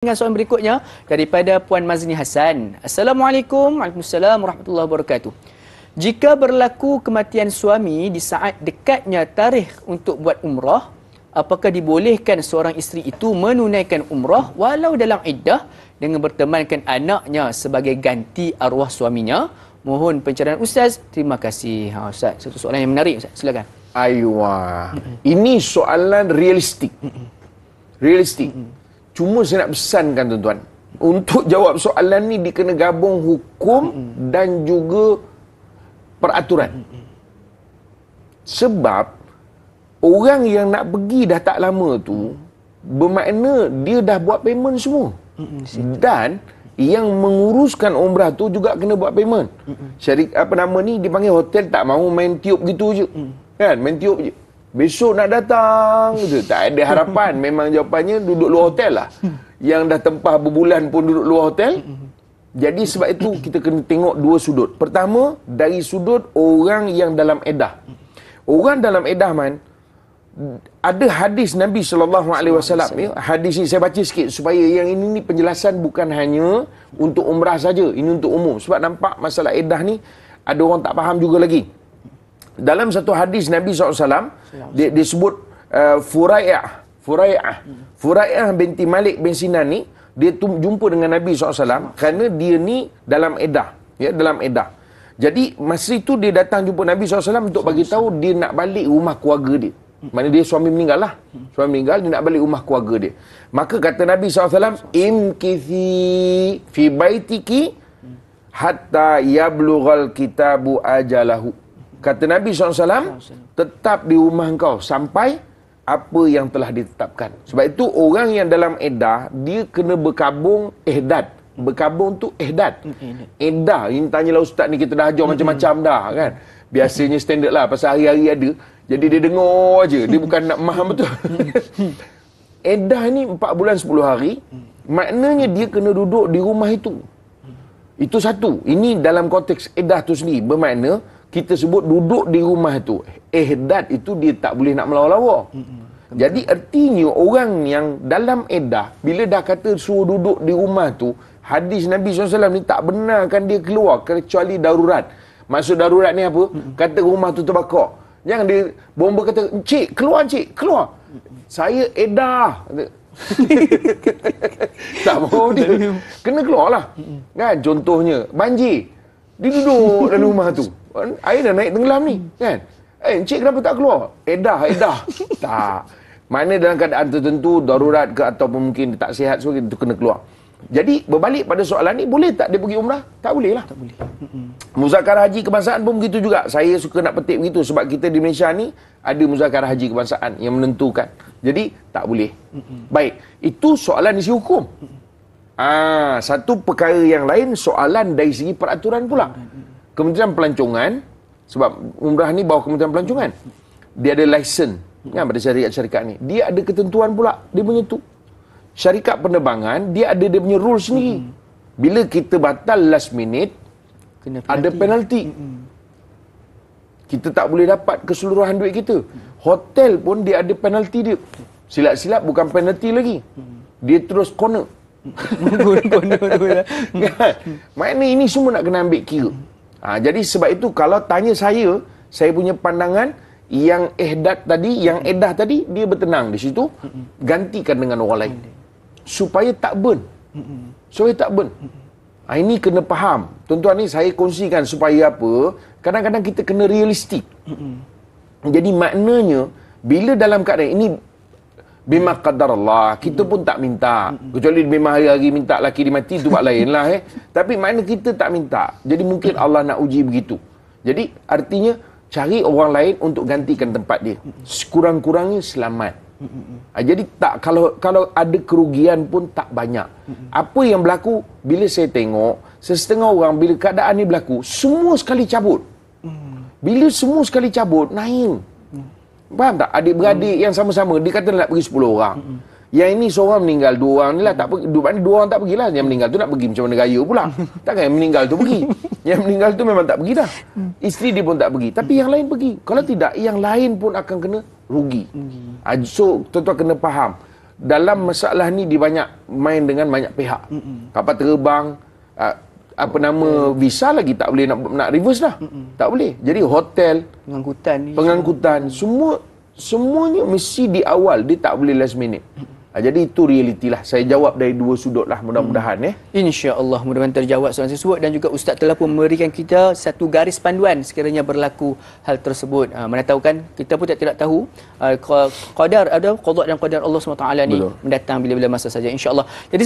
Dengan soalan berikutnya daripada Puan Mazni Hassan. Assalamualaikum. Waalaikumsalam warahmatullahi wabarakatuh. Jika berlaku kematian suami di saat dekatnya tarikh untuk buat umrah, apakah dibolehkan seorang isteri itu menunaikan umrah walau dalam iddah dengan bertemankan anaknya sebagai ganti arwah suaminya? Mohon pencerahan Ustaz. Terima kasih. Ustaz, satu soalan yang menarik Ustaz. Silakan. Aywa. Ini soalan realistik. Realistik. Cuma saya nak pesankan tuan-tuan, untuk jawab soalan ni dia kena gabung hukum dan juga peraturan. Sebab orang yang nak pergi dah tak lama tu, bermakna dia dah buat payment semua. Dan yang menguruskan umrah tu juga kena buat payment. Apa nama ni, dipanggil hotel tak mahu main tiup gitu je. Kan, main tiup je. Besok nak datang gitu. Tak ada harapan. Memang jawapannya duduk luar hotel lah. Yang dah tempah berbulan pun duduk luar hotel. Jadi sebab itu kita kena tengok dua sudut. Pertama, dari sudut orang yang dalam edah. Orang dalam edah man, ada hadis Nabi SAW. Ya, hadis ni saya baca sikit supaya yang ini ni penjelasan bukan hanya untuk umrah saja. Ini untuk umum. Sebab nampak masalah edah ni ada orang tak faham juga lagi. Dalam satu hadis Nabi SAW, dia sebut Furai'ah binti Malik bin Sinan ni, dia jumpa dengan Nabi SAW kerana dia ni dalam edah. Ya, dalam edah. Jadi, masa itu dia datang jumpa Nabi SAW untuk bagi tahu dia nak balik rumah keluarga dia. Maksudnya dia suami meninggal lah. Suami meninggal, dia nak balik rumah keluarga dia. Maka kata Nabi SAW, Imkithi fi baitiki hatta yablughal kitabu ajalahu. Kata Nabi SAW, tetap di rumah engkau sampai apa yang telah ditetapkan. Sebab itu orang yang dalam edah, dia kena berkabung ihdad. Berkabung tu ihdad. Edah, ini tanyalah ustaz ni, kita dah ajar macam-macam dah kan. Biasanya standard lah, pasal hari-hari ada. Jadi dia dengar je, dia bukan nak faham betul. Edah ni 4 bulan 10 hari, maknanya dia kena duduk di rumah itu. Itu satu. Ini dalam konteks edah tu sendiri. Bermakna, kita sebut duduk di rumah tu. Ihdad itu dia tak boleh nak melawa-lawa. Jadi artinya orang yang dalam edah, bila dah kata suruh duduk di rumah tu, hadis Nabi SAW ni tak benarkan dia keluar kecuali darurat. Maksud darurat ni apa? Kata rumah tu terbakar. Jangan dia bomba kata, "Cik, keluar cik, keluar. Saya edah." Tak mahu dia. Kena keluar lah. Kan? Contohnya, banjir. Dia duduk dalam rumah tu. Air dah naik tenggelam ni, kan? Encik kenapa tak keluar? Edah. Tak. Mana dalam keadaan tertentu, darurat ke ataupun mungkin dia tak sihat, so itu kena keluar. Jadi, berbalik pada soalan ni, boleh tak dia pergi umrah? Tak boleh lah. Tak boleh. Muzakarah haji kebangsaan pun begitu juga. Saya suka nak petik begitu sebab kita di Malaysia ni ada muzakarah haji kebangsaan yang menentukan. Jadi, tak boleh. Baik, itu soalan isi hukum. Satu perkara yang lain, soalan dari segi peraturan pula. Kementerian Pelancongan, sebab umrah ni bawah Kementerian Pelancongan, dia ada lesen kan pada syarikat-syarikat ni. Dia ada ketentuan pula, dia punya tu. Syarikat penerbangan, dia ada dia punya rules sendiri. Bila kita batal last minute, ada penalti. Kita tak boleh dapat keseluruhan duit kita. Hotel pun dia ada penalti dia. Silap-silap bukan penalti lagi. Dia terus corner. Maknanya ini semua nak kena ambil kira. Jadi sebab itu kalau tanya saya punya pandangan yang ihdad tadi, yang edah tadi, dia bertenang di situ, gantikan dengan orang lain supaya tak burn. Supaya tak burn. Ini kena faham. Tuan-tuan ni saya kongsikan supaya apa? Kadang-kadang kita kena realistik. Jadi maknanya bila dalam keadaan ini bima qadarallah, kita pun tak minta. Kecuali memang hari-hari minta laki dia mati, itu buat lain lah. Tapi makna kita tak minta. Jadi mungkin Allah nak uji begitu. Jadi artinya cari orang lain untuk gantikan tempat dia. Sekurang-kurangnya selamat. Jadi tak, kalau ada kerugian pun tak banyak. Apa yang berlaku bila saya tengok, setengah orang bila keadaan ni berlaku, semua sekali cabut. Bila semua sekali cabut, naik. Faham tak? Adik-beradik yang sama-sama, dia kata nak pergi 10 orang. Yang ini seorang meninggal, 2 orang ni lah tak pergi. 2 orang tak pergilah. Yang meninggal tu nak pergi macam mana gaya pula. Takkan yang meninggal tu pergi. Yang meninggal tu memang tak pergi dah. Isteri dia pun tak pergi. Tapi yang lain pergi. Kalau tidak, yang lain pun akan kena rugi. So, tuan-tuan kena faham. dalam masalah ni dia banyak main dengan banyak pihak. Kapal terbang, apa nama, visa lagi tak boleh nak reverse dah. Tak boleh. Jadi hotel, pengangkutan semuanya mesti di awal, dia tak boleh last minute. Jadi itu realiti lah. Saya jawab dari dua sudut lah, mudah-mudahan. InsyaAllah mudah-mudahan terjawab soalan tersebut, dan juga Ustaz telah pun memberikan kita satu garis panduan sekiranya berlaku hal tersebut. Mana tahu kan, kita pun tidak tahu qadar, ada qada dan qadar Allah SWT ni mendatang bila-bila masa saja, insyaAllah. Jadi